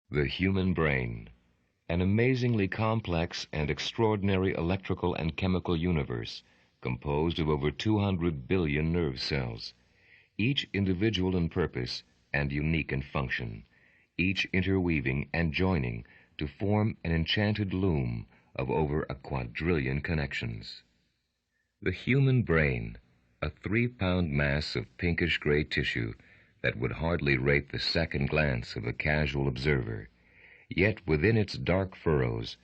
The human brain, an amazingly complex and extraordinary electrical and chemical universe composed of over 200 billion nerve cells, each individual in purpose and unique in function, each interweaving and joining to form an enchanted loom of over a quadrillion connections. The human brain, a 3-pound mass of pinkish-gray tissue that would hardly rate the second glance of a casual observer, yet within its dark furrows,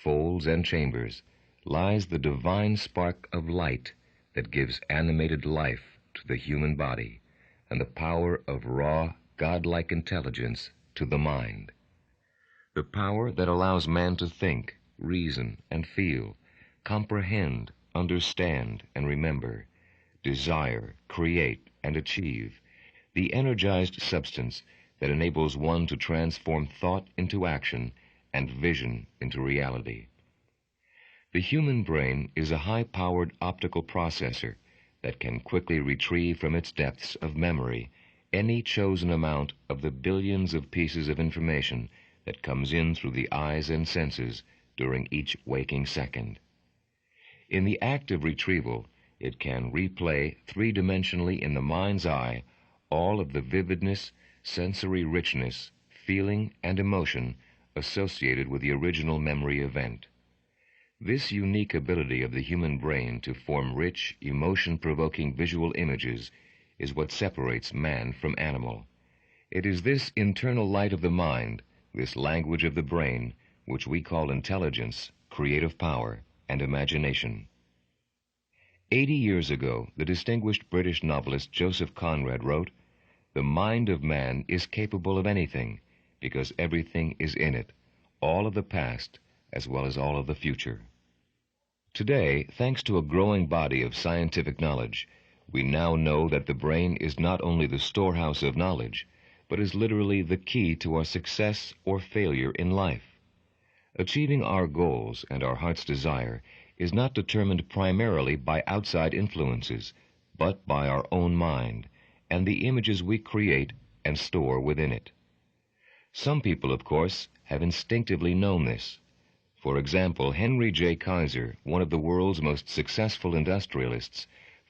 folds, and chambers lies the divine spark of light that gives animated life to the human body and the power of raw, godlike intelligence to the mind. The power that allows man to think, reason, and feel, comprehend, understand, and remember, desire, create, and achieve, the energized substance that enables one to transform thought into action and vision into reality. The human brain is a high-powered optical processor that can quickly retrieve from its depths of memory any chosen amount of the billions of pieces of information that comes in through the eyes and senses during each waking second. In the act of retrieval, it can replay three-dimensionally in the mind's eye all of the vividness, sensory richness, feeling, and emotion associated with the original memory event. This unique ability of the human brain to form rich, emotion-provoking visual images is what separates man from animal. It is this internal light of the mind, this language of the brain, which we call intelligence, creative power, and imagination. 80 years ago, the distinguished British novelist Joseph Conrad wrote, "The mind of man is capable of anything, because everything is in it, all of the past as well as all of the future." Today, thanks to a growing body of scientific knowledge, we now know that the brain is not only the storehouse of knowledge, but is literally the key to our success or failure in life. Achieving our goals and our heart's desire is not determined primarily by outside influences, but by our own mind and the images we create and store within it. Some people, of course, have instinctively known this. For example, Henry J. Kaiser, one of the world's most successful industrialists,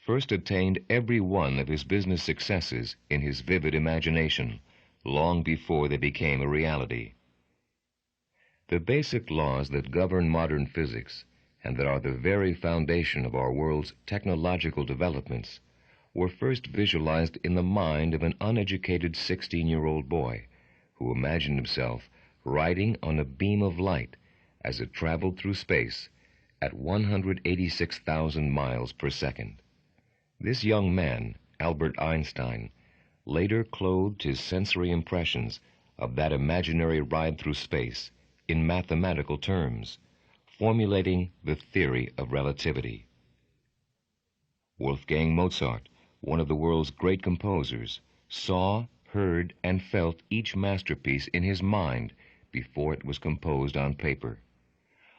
first attained every one of his business successes in his vivid imagination, long before they became a reality. The basic laws that govern modern physics, and that are the very foundation of our world's technological developments, were first visualized in the mind of an uneducated 16-year-old boy who imagined himself riding on a beam of light as it traveled through space at 186,000 miles per second. This young man, Albert Einstein, later clothed his sensory impressions of that imaginary ride through space in mathematical terms, formulating the theory of relativity. Wolfgang Mozart, one of the world's great composers, saw, heard, and felt each masterpiece in his mind before it was composed on paper.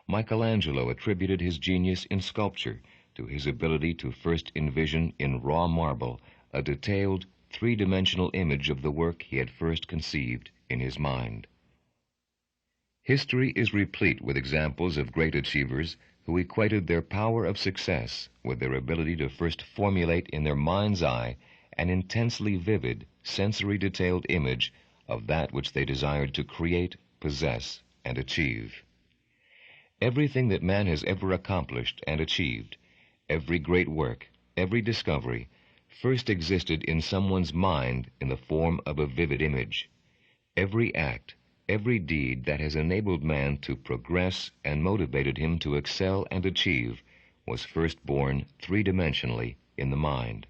Michelangelo attributed his genius in sculpture to his ability to first envision in raw marble a detailed, three-dimensional image of the work he had first conceived in his mind. History is replete with examples of great achievers who equated their power of success with their ability to first formulate in their mind's eye an intensely vivid, sensory-detailed image of that which they desired to create, possess, and achieve. Everything that man has ever accomplished and achieved, every great work, every discovery, first existed in someone's mind in the form of a vivid image. Every act, every deed that has enabled man to progress and motivated him to excel and achieve was first born three-dimensionally in the mind.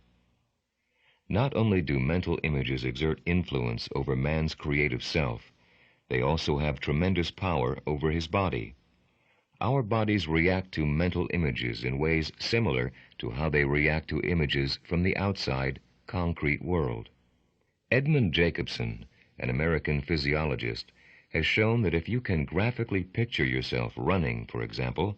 Not only do mental images exert influence over man's creative self, they also have tremendous power over his body. Our bodies react to mental images in ways similar to how they react to images from the outside, concrete world. Edmund Jacobson, an American physiologist, has shown that if you can graphically picture yourself running, for example,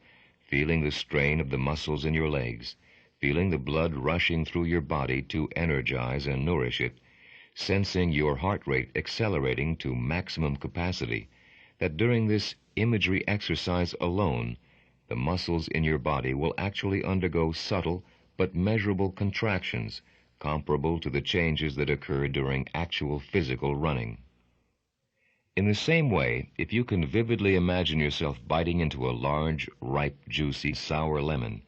feeling the strain of the muscles in your legs, feeling the blood rushing through your body to energize and nourish it, sensing your heart rate accelerating to maximum capacity, that during this imagery exercise alone, the muscles in your body will actually undergo subtle but measurable contractions comparable to the changes that occur during actual physical running. In the same way, if you can vividly imagine yourself biting into a large, ripe, juicy, sour lemon,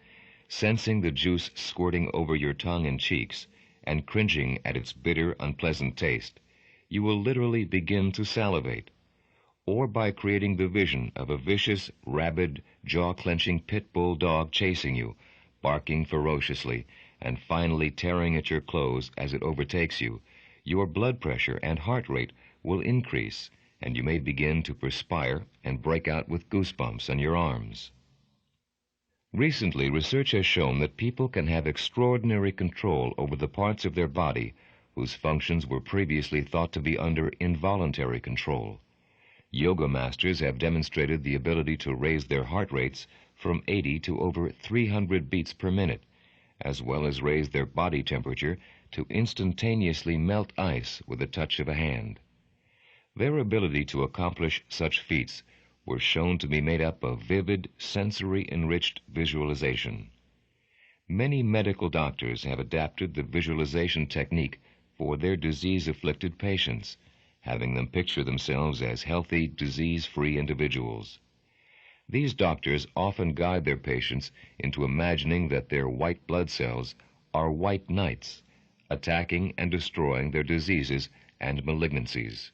sensing the juice squirting over your tongue and cheeks, and cringing at its bitter, unpleasant taste, you will literally begin to salivate. Or by creating the vision of a vicious, rabid, jaw-clenching pit bull dog chasing you, barking ferociously, and finally tearing at your clothes as it overtakes you, your blood pressure and heart rate will increase, and you may begin to perspire and break out with goosebumps on your arms. Recently, research has shown that people can have extraordinary control over the parts of their body whose functions were previously thought to be under involuntary control. Yoga masters have demonstrated the ability to raise their heart rates from 80 to over 300 beats per minute, as well as raise their body temperature to instantaneously melt ice with the touch of a hand. Their ability to accomplish such feats were shown to be made up of vivid, sensory-enriched visualization. Many medical doctors have adapted the visualization technique for their disease-afflicted patients, having them picture themselves as healthy, disease-free individuals. These doctors often guide their patients into imagining that their white blood cells are white knights, attacking and destroying their diseases and malignancies.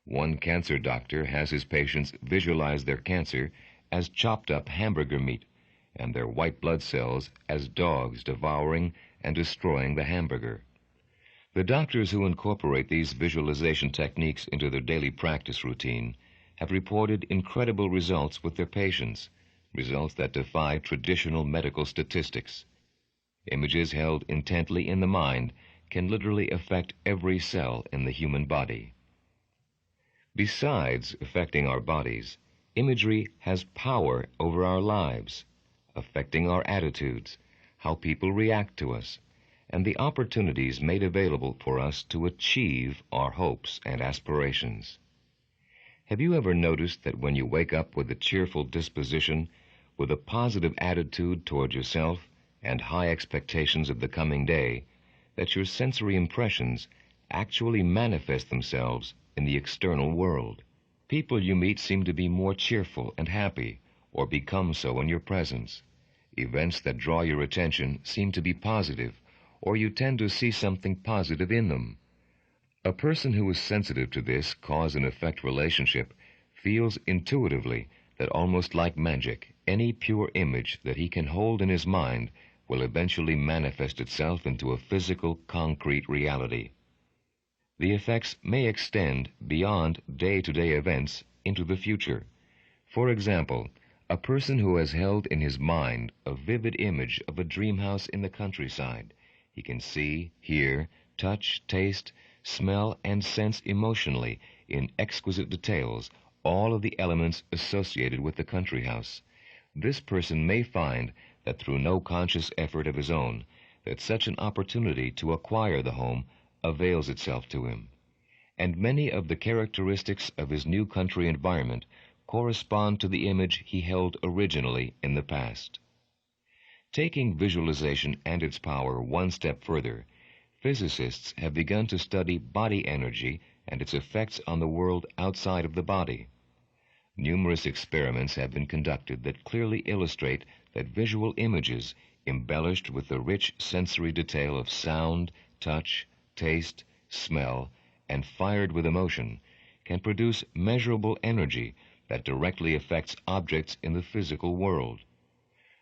One cancer doctor has his patients visualize their cancer as chopped-up hamburger meat and their white blood cells as dogs devouring and destroying the hamburger. The doctors who incorporate these visualization techniques into their daily practice routine have reported incredible results with their patients, results that defy traditional medical statistics. Images held intently in the mind can literally affect every cell in the human body. Besides affecting our bodies, imagery has power over our lives, affecting our attitudes, how people react to us, and the opportunities made available for us to achieve our hopes and aspirations. Have you ever noticed that when you wake up with a cheerful disposition, with a positive attitude toward yourself and high expectations of the coming day, that your sensory impressions actually manifest themselves in the external world? People you meet seem to be more cheerful and happy, or become so in your presence. Events that draw your attention seem to be positive, or you tend to see something positive in them. A person who is sensitive to this cause and effect relationship feels intuitively that almost like magic, any pure image that he can hold in his mind will eventually manifest itself into a physical, concrete reality. The effects may extend beyond day-to-day events into the future. For example, a person who has held in his mind a vivid image of a dream house in the countryside, he can see, hear, touch, taste, smell, and sense emotionally in exquisite details all of the elements associated with the country house. This person may find that through no conscious effort of his own, that such an opportunity to acquire the home avails itself to him. And many of the characteristics of his new country environment correspond to the image he held originally in the past. Taking visualization and its power one step further, physicists have begun to study body energy and its effects on the world outside of the body. Numerous experiments have been conducted that clearly illustrate that visual images, embellished with the rich sensory detail of sound, touch, taste, smell, and fired with emotion, can produce measurable energy that directly affects objects in the physical world.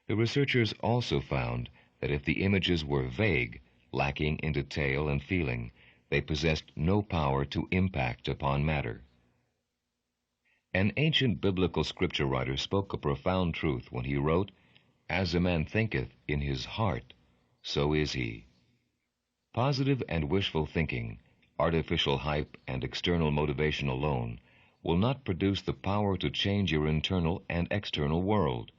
The researchers also found that if the images were vague, lacking in detail and feeling, they possessed no power to impact upon matter. An ancient biblical scripture writer spoke a profound truth when he wrote, "As a man thinketh in his heart, so is he." Positive and wishful thinking, artificial hype, and external motivation alone will not produce the power to change your internal and external world.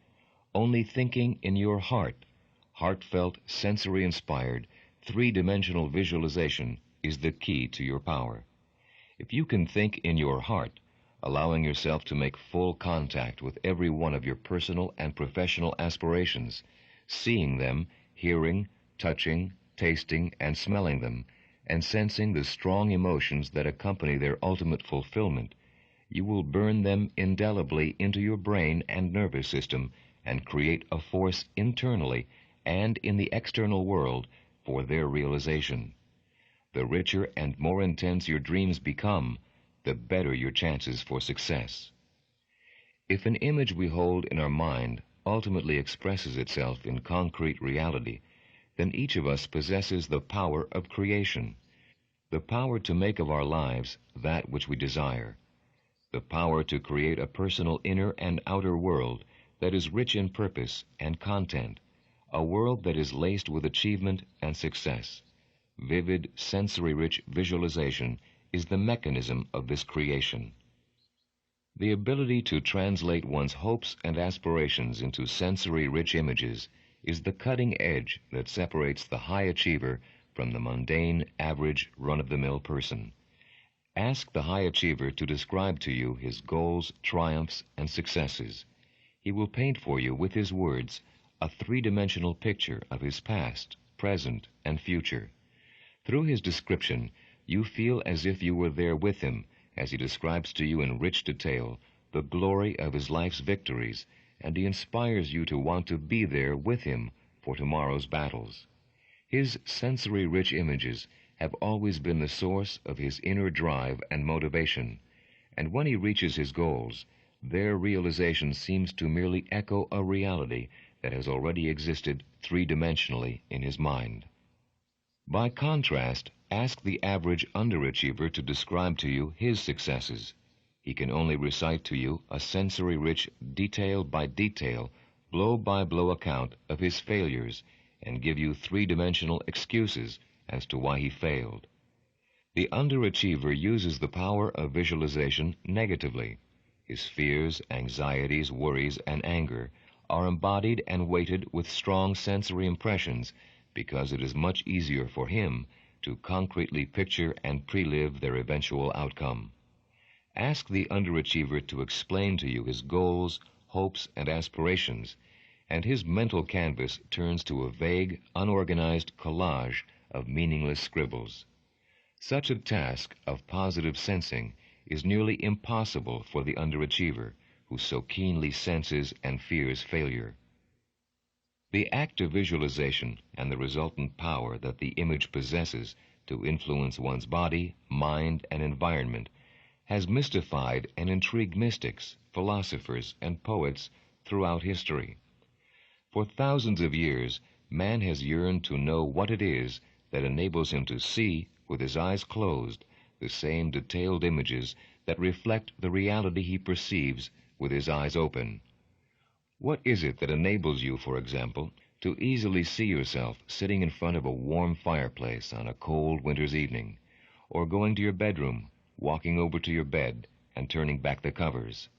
Only thinking in your heart, heartfelt, sensory-inspired, three-dimensional visualization is the key to your power. If you can think in your heart, allowing yourself to make full contact with every one of your personal and professional aspirations, seeing them, hearing, touching, tasting, and smelling them, and sensing the strong emotions that accompany their ultimate fulfillment, you will burn them indelibly into your brain and nervous system and create a force internally and in the external world for their realization. The richer and more intense your dreams become, the better your chances for success. If an image we hold in our mind ultimately expresses itself in concrete reality, then each of us possesses the power of creation, the power to make of our lives that which we desire, the power to create a personal inner and outer world that is rich in purpose and content, a world that is laced with achievement and success. Vivid, sensory-rich visualization is the mechanism of this creation. The ability to translate one's hopes and aspirations into sensory-rich images is the cutting edge that separates the high achiever from the mundane, average, run-of-the-mill person. Ask the high achiever to describe to you his goals, triumphs, and successes. He will paint for you with his words a three-dimensional picture of his past, present, and future. Through his description, you feel as if you were there with him as he describes to you in rich detail the glory of his life's victories, and he inspires you to want to be there with him for tomorrow's battles. His sensory-rich images have always been the source of his inner drive and motivation, and when he reaches his goals, their realization seems to merely echo a reality that has already existed three-dimensionally in his mind. By contrast, ask the average underachiever to describe to you his successes. He can only recite to you a sensory-rich, detail-by-detail, blow-by-blow account of his failures and give you three-dimensional excuses as to why he failed. The underachiever uses the power of visualization negatively. His fears, anxieties, worries, and anger are embodied and weighted with strong sensory impressions because it is much easier for him to concretely picture and pre-live their eventual outcome. Ask the underachiever to explain to you his goals, hopes, and aspirations, and his mental canvas turns to a vague, unorganized collage of meaningless scribbles. Such a task of positive sensing is nearly impossible for the underachiever, who so keenly senses and fears failure. The act of visualization and the resultant power that the image possesses to influence one's body, mind, and environment has mystified and intrigued mystics, philosophers, and poets throughout history. For thousands of years, man has yearned to know what it is that enables him to see, with his eyes closed, the same detailed images that reflect the reality he perceives with his eyes open. What is it that enables you, for example, to easily see yourself sitting in front of a warm fireplace on a cold winter's evening, or going to your bedroom, walking over to your bed, and turning back the covers?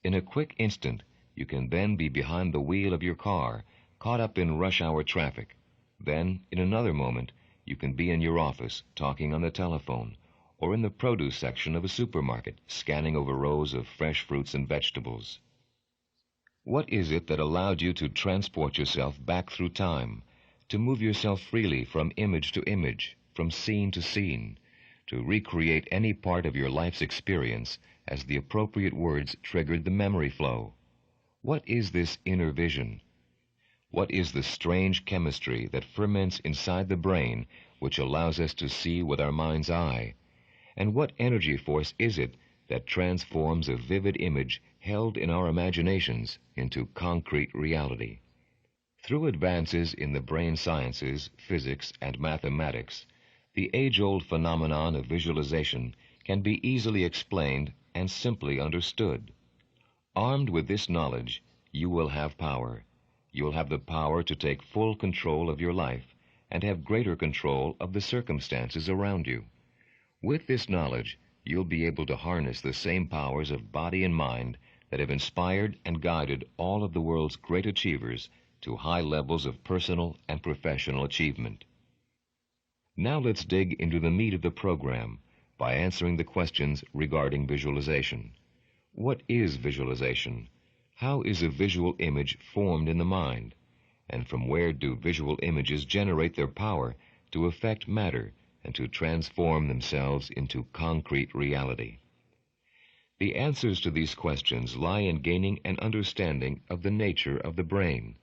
In a quick instant, you can then be behind the wheel of your car, caught up in rush-hour traffic. Then, in another moment, you can be in your office, talking on the telephone, or in the produce section of a supermarket, scanning over rows of fresh fruits and vegetables. What is it that allowed you to transport yourself back through time, to move yourself freely from image to image, from scene to scene, to recreate any part of your life's experience as the appropriate words triggered the memory flow? What is this inner vision? What is the strange chemistry that ferments inside the brain which allows us to see with our mind's eye? And what energy force is it that transforms a vivid image held in our imaginations into concrete reality? Through advances in the brain sciences, physics, and mathematics, the age-old phenomenon of visualization can be easily explained and simply understood. Armed with this knowledge, you will have power. You will have the power to take full control of your life and have greater control of the circumstances around you. With this knowledge, you'll be able to harness the same powers of body and mind that have inspired and guided all of the world's great achievers to high levels of personal and professional achievement. Now let's dig into the meat of the program by answering the questions regarding visualization. What is visualization? How is a visual image formed in the mind? And from where do visual images generate their power to affect matter and to transform themselves into concrete reality? The answers to these questions lie in gaining an understanding of the nature of the brain.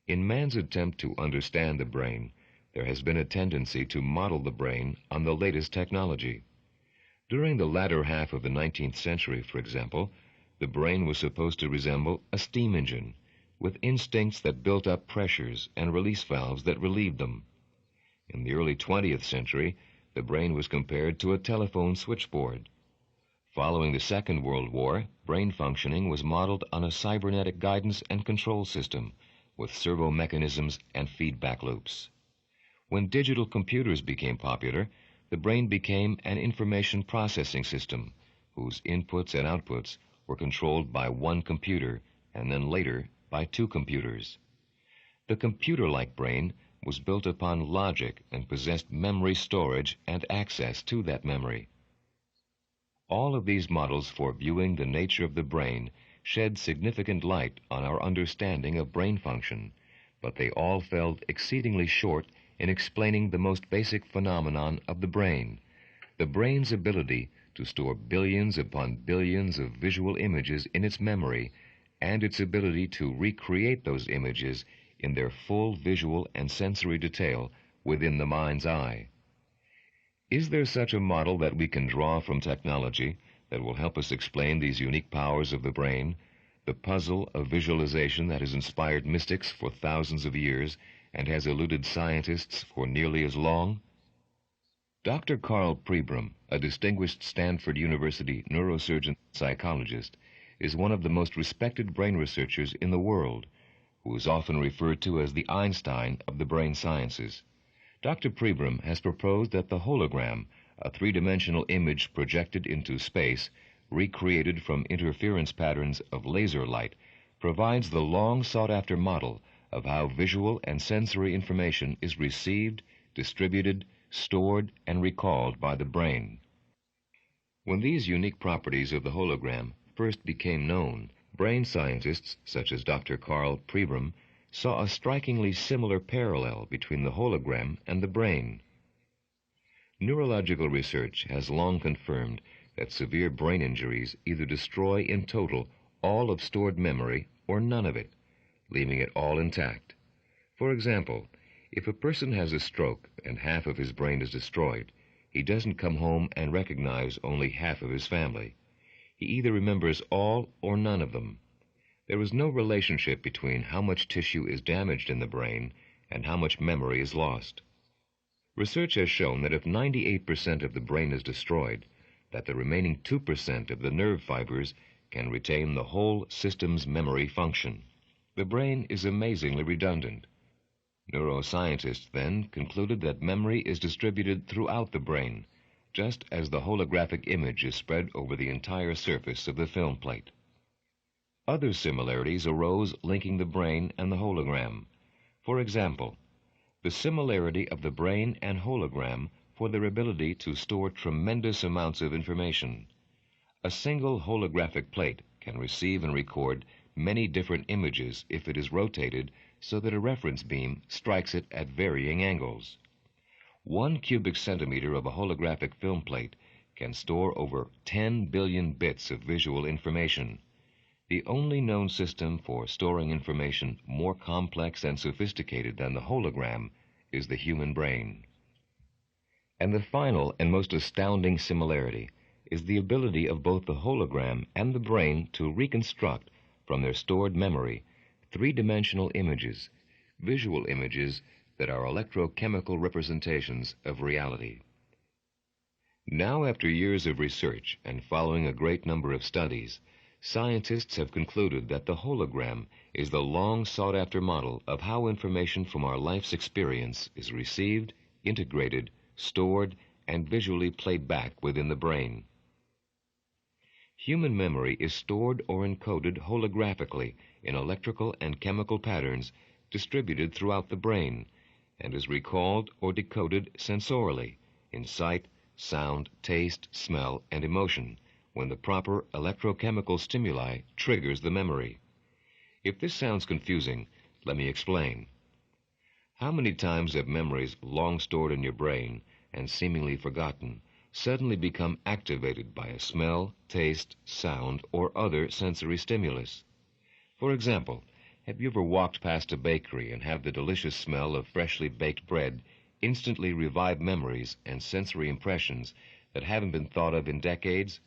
In man's attempt to understand the brain, there has been a tendency to model the brain on the latest technology. During the latter half of the 19th century, for example, the brain was supposed to resemble a steam engine, with instincts that built up pressures and release valves that relieved them. In the early 20th century, the brain was compared to a telephone switchboard. Following the Second World War, brain functioning was modeled on a cybernetic guidance and control system with servo mechanisms and feedback loops. When digital computers became popular, the brain became an information processing system whose inputs and outputs were controlled by one computer and then later by two computers. The computer-like brain was built upon logic and possessed memory storage and access to that memory. All of these models for viewing the nature of the brain shed significant light on our understanding of brain function, but they all fell exceedingly short in explaining the most basic phenomenon of the brain's ability to store billions upon billions of visual images in its memory, and its ability to recreate those images in their full visual and sensory detail within the mind's eye. Is there such a model that we can draw from technology that will help us explain these unique powers of the brain, the puzzle of visualization that has inspired mystics for thousands of years and has eluded scientists for nearly as long? Dr. Carl Pribram, a distinguished Stanford University neurosurgeon psychologist, is one of the most respected brain researchers in the world, who is often referred to as the Einstein of the brain sciences. Dr. Pribram has proposed that the hologram, a three-dimensional image projected into space, recreated from interference patterns of laser light, provides the long-sought-after model of how visual and sensory information is received, distributed, stored, and recalled by the brain. When these unique properties of the hologram first became known, brain scientists such as Dr. Carl Pribram saw a strikingly similar parallel between the hologram and the brain. Neurological research has long confirmed that severe brain injuries either destroy in total all of stored memory or none of it, leaving it all intact. For example, if a person has a stroke and half of his brain is destroyed, he doesn't come home and recognize only half of his family. He either remembers all or none of them. There is no relationship between how much tissue is damaged in the brain and how much memory is lost. Research has shown that if 98% of the brain is destroyed, that the remaining 2% of the nerve fibers can retain the whole system's memory function. The brain is amazingly redundant. Neuroscientists then concluded that memory is distributed throughout the brain, just as the holographic image is spread over the entire surface of the film plate. Other similarities arose linking the brain and the hologram. For example, the similarity of the brain and hologram for their ability to store tremendous amounts of information. A single holographic plate can receive and record many different images if it is rotated so that a reference beam strikes it at varying angles. 1 cubic centimeter of a holographic film plate can store over 10 billion bits of visual information. The only known system for storing information more complex and sophisticated than the hologram is the human brain. And the final and most astounding similarity is the ability of both the hologram and the brain to reconstruct from their stored memory three-dimensional images, visual images that are electrochemical representations of reality. Now, after years of research and following a great number of studies, scientists have concluded that the hologram is the long-sought-after model of how information from our life's experience is received, integrated, stored, and visually played back within the brain. Human memory is stored or encoded holographically in electrical and chemical patterns distributed throughout the brain, and is recalled or decoded sensorily in sight, sound, taste, smell, and emotion when the proper electrochemical stimuli triggers the memory. If this sounds confusing, let me explain. How many times have memories long stored in your brain and seemingly forgotten suddenly become activated by a smell, taste, sound, or other sensory stimulus? For example, have you ever walked past a bakery and have the delicious smell of freshly baked bread instantly revive memories and sensory impressions that haven't been thought of in decades,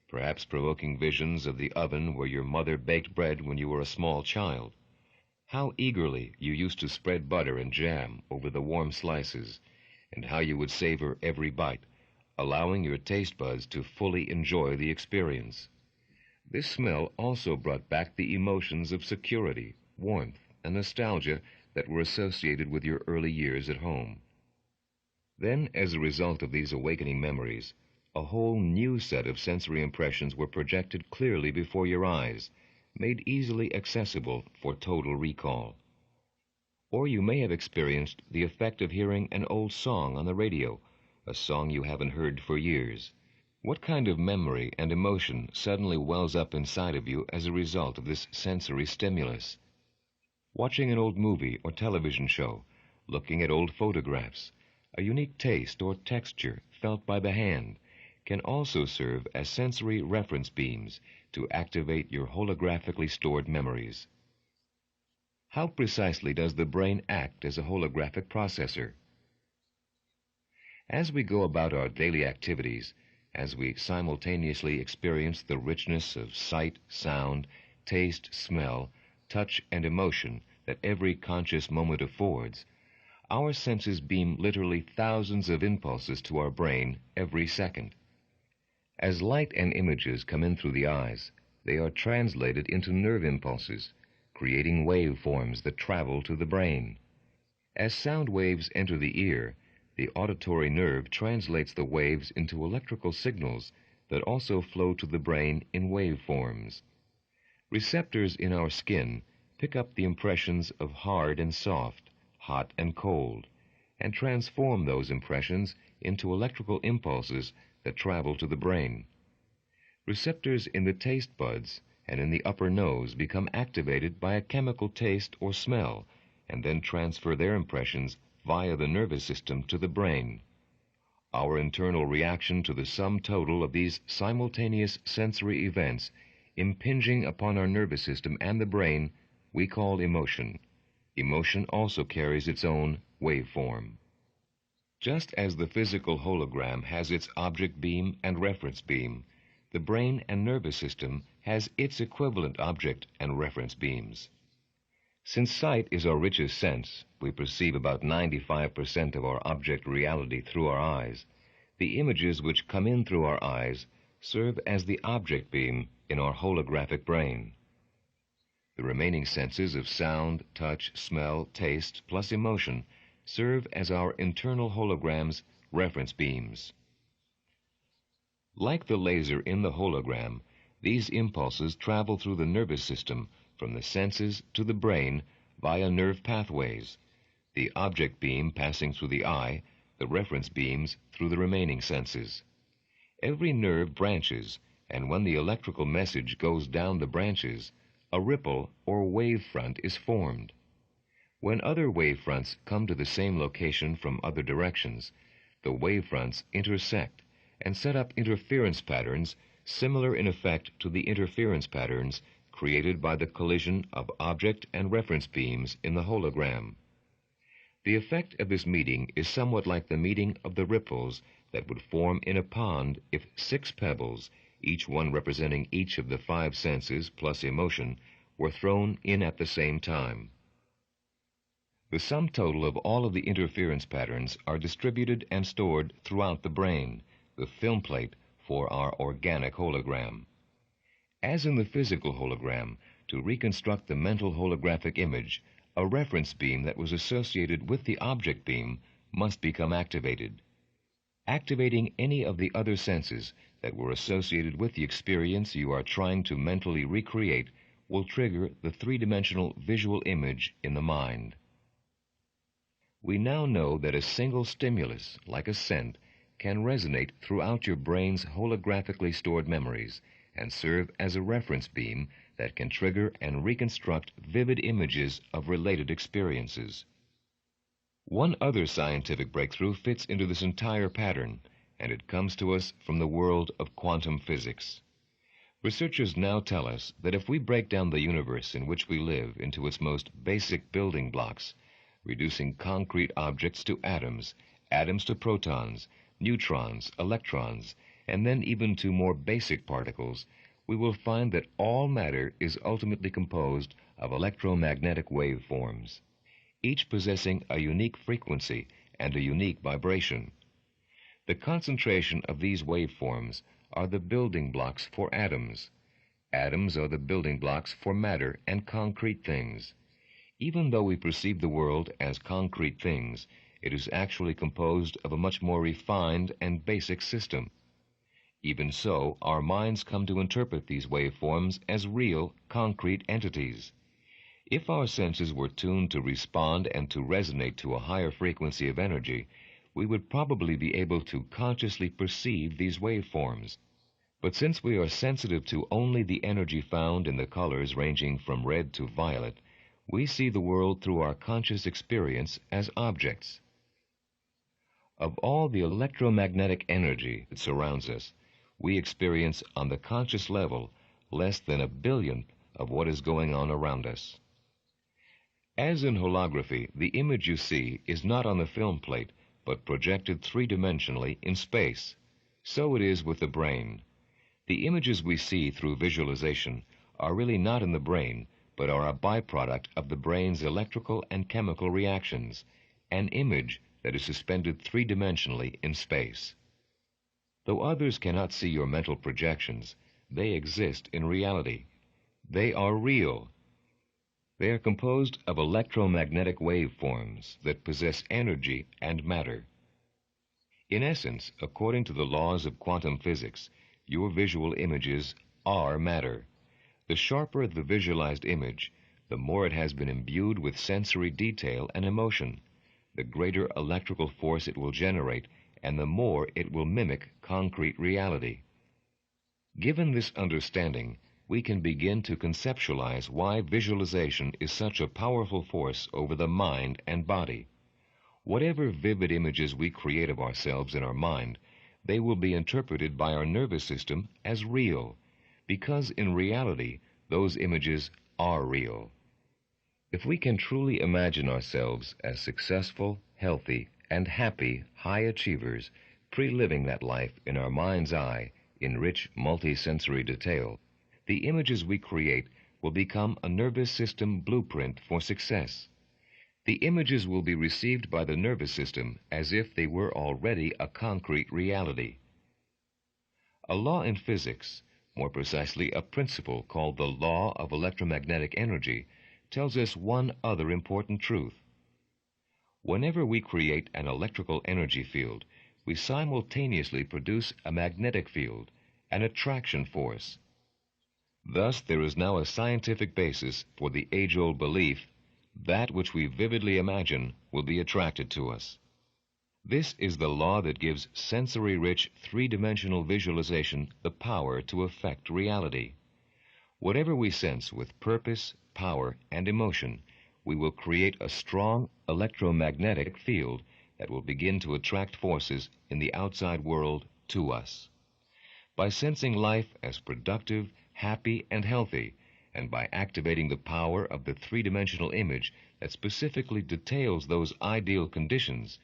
perhaps provoking visions of the oven where your mother baked bread when you were a small child? How eagerly you used to spread butter and jam over the warm slices, and how you would savor every bite, allowing your taste buds to fully enjoy the experience. This smell also brought back the emotions of security, warmth, and nostalgia that were associated with your early years at home. Then, as a result of these awakening memories, a whole new set of sensory impressions were projected clearly before your eyes, made easily accessible for total recall. Or you may have experienced the effect of hearing an old song on the radio, a song you haven't heard for years. What kind of memory and emotion suddenly wells up inside of you as a result of this sensory stimulus? Watching an old movie or television show, looking at old photographs, a unique taste or texture felt by the hand can also serve as sensory reference beams to activate your holographically stored memories. How precisely does the brain act as a holographic processor? As we go about our daily activities, as we simultaneously experience the richness of sight, sound, taste, smell, touch, and emotion that every conscious moment affords, our senses beam literally thousands of impulses to our brain every second. As light and images come in through the eyes, they are translated into nerve impulses, creating waveforms that travel to the brain. As sound waves enter the ear, the auditory nerve translates the waves into electrical signals that also flow to the brain in waveforms. Receptors in our skin pick up the impressions of hard and soft, hot and cold, and transform those impressions into electrical impulses that travel to the brain. Receptors in the taste buds and in the upper nose become activated by a chemical taste or smell, and then transfer their impressions via the nervous system to the brain. Our internal reaction to the sum total of these simultaneous sensory events impinging upon our nervous system and the brain we call emotion. Emotion also carries its own waveform. Just as the physical hologram has its object beam and reference beam, the brain and nervous system has its equivalent object and reference beams. Since sight is our richest sense, we perceive about 95% of our object reality through our eyes. The images which come in through our eyes serve as the object beam in our holographic brain. The remaining senses of sound, touch, smell, taste, plus emotion serve as our internal hologram's reference beams. Like the laser in the hologram, these impulses travel through the nervous system from the senses to the brain via nerve pathways, the object beam passing through the eye, the reference beams through the remaining senses. Every nerve branches, and when the electrical message goes down the branches, a ripple or wave front is formed. When other wave fronts come to the same location from other directions, the wave fronts intersect and set up interference patterns similar in effect to the interference patterns created by the collision of object and reference beams in the hologram. The effect of this meeting is somewhat like the meeting of the ripples that would form in a pond if 6 pebbles, each one representing each of the 5 senses plus emotion, were thrown in at the same time. The sum total of all of the interference patterns are distributed and stored throughout the brain, the film plate for our organic hologram. As in the physical hologram, to reconstruct the mental holographic image, a reference beam that was associated with the object beam must become activated. Activating any of the other senses that were associated with the experience you are trying to mentally recreate will trigger the three-dimensional visual image in the mind. We now know that a single stimulus, like a scent, can resonate throughout your brain's holographically stored memories and serve as a reference beam that can trigger and reconstruct vivid images of related experiences. One other scientific breakthrough fits into this entire pattern, and it comes to us from the world of quantum physics. Researchers now tell us that if we break down the universe in which we live into its most basic building blocks, reducing concrete objects to atoms, atoms to protons, neutrons, electrons, and then even to more basic particles, we will find that all matter is ultimately composed of electromagnetic waveforms, each possessing a unique frequency and a unique vibration. The concentration of these waveforms are the building blocks for atoms. Atoms are the building blocks for matter and concrete things. Even though we perceive the world as concrete things, it is actually composed of a much more refined and basic system. Even so, our minds come to interpret these waveforms as real, concrete entities. If our senses were tuned to respond and to resonate to a higher frequency of energy, we would probably be able to consciously perceive these waveforms. But since we are sensitive to only the energy found in the colors ranging from red to violet, we see the world through our conscious experience as objects. Of all the electromagnetic energy that surrounds us, we experience on the conscious level less than a billionth of what is going on around us. As in holography, the image you see is not on the film plate, but projected three-dimensionally in space. So it is with the brain. The images we see through visualization are really not in the brain, but are a byproduct of the brain's electrical and chemical reactions, an image that is suspended three-dimensionally in space. Though others cannot see your mental projections, they exist in reality. They are real. They are composed of electromagnetic waveforms that possess energy and matter. In essence, according to the laws of quantum physics, your visual images are matter. The sharper the visualized image, the more it has been imbued with sensory detail and emotion, the greater electrical force it will generate, and the more it will mimic concrete reality. Given this understanding, we can begin to conceptualize why visualization is such a powerful force over the mind and body. Whatever vivid images we create of ourselves in our mind, they will be interpreted by our nervous system as real, because in reality, those images are real. If we can truly imagine ourselves as successful, healthy, and happy high achievers, pre-living that life in our mind's eye in rich multi-sensory detail, the images we create will become a nervous system blueprint for success. The images will be received by the nervous system as if they were already a concrete reality. A law in physics, more precisely a principle called the law of electromagnetic energy, tells us one other important truth. Whenever we create an electrical energy field, we simultaneously produce a magnetic field, an attraction force. Thus, there is now a scientific basis for the age-old belief that which we vividly imagine will be attracted to us. This is the law that gives sensory-rich, three-dimensional visualization the power to affect reality. Whatever we sense with purpose, power, and emotion, we will create a strong electromagnetic field that will begin to attract forces in the outside world to us. By sensing life as productive, happy, and healthy, and by activating the power of the three-dimensional image that specifically details those ideal conditions,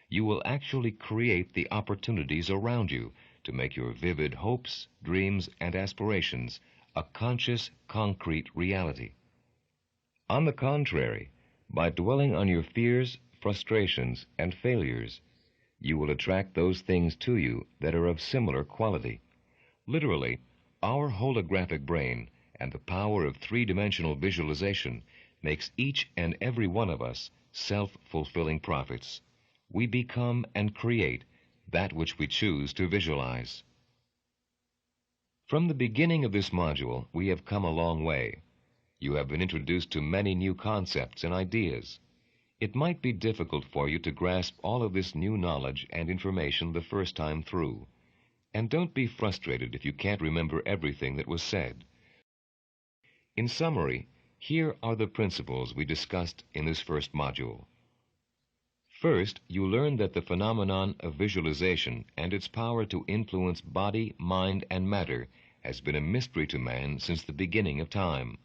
you will actually create the opportunities around you to make your vivid hopes, dreams, and aspirations a conscious, concrete reality. On the contrary, by dwelling on your fears, frustrations, and failures, you will attract those things to you that are of similar quality. Literally, our holographic brain and the power of three-dimensional visualization makes each and every one of us self-fulfilling prophets. We become and create that which we choose to visualize. From the beginning of this module, we have come a long way. You have been introduced to many new concepts and ideas. It might be difficult for you to grasp all of this new knowledge and information the first time through. And don't be frustrated if you can't remember everything that was said. In summary, here are the principles we discussed in this first module. First, you learn that the phenomenon of visualization and its power to influence body, mind, and matter has been a mystery to man since the beginning of time.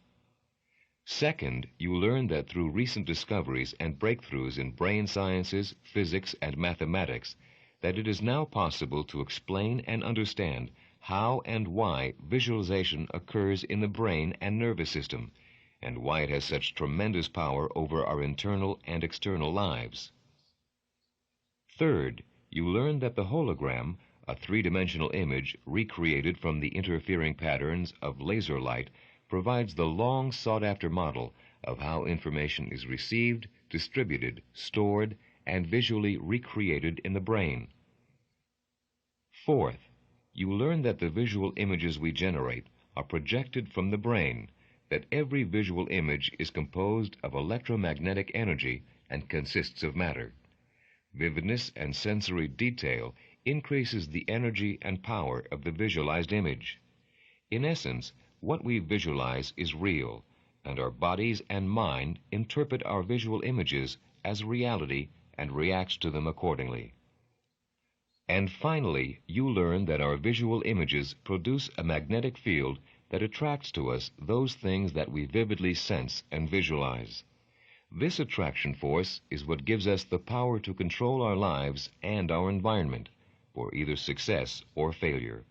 Second, you learn that through recent discoveries and breakthroughs in brain sciences, physics, and mathematics, that it is now possible to explain and understand how and why visualization occurs in the brain and nervous system, and why it has such tremendous power over our internal and external lives. Third, you learn that the hologram, a three-dimensional image recreated from the interfering patterns of laser light, provides the long sought-after model of how information is received, distributed, stored, and visually recreated in the brain. Fourth, you learn that the visual images we generate are projected from the brain, that every visual image is composed of electromagnetic energy and consists of matter. Vividness and sensory detail increases the energy and power of the visualized image. In essence, what we visualize is real, and our bodies and mind interpret our visual images as reality and react to them accordingly. And finally, you learn that our visual images produce a magnetic field that attracts to us those things that we vividly sense and visualize. This attraction force is what gives us the power to control our lives and our environment for either success or failure.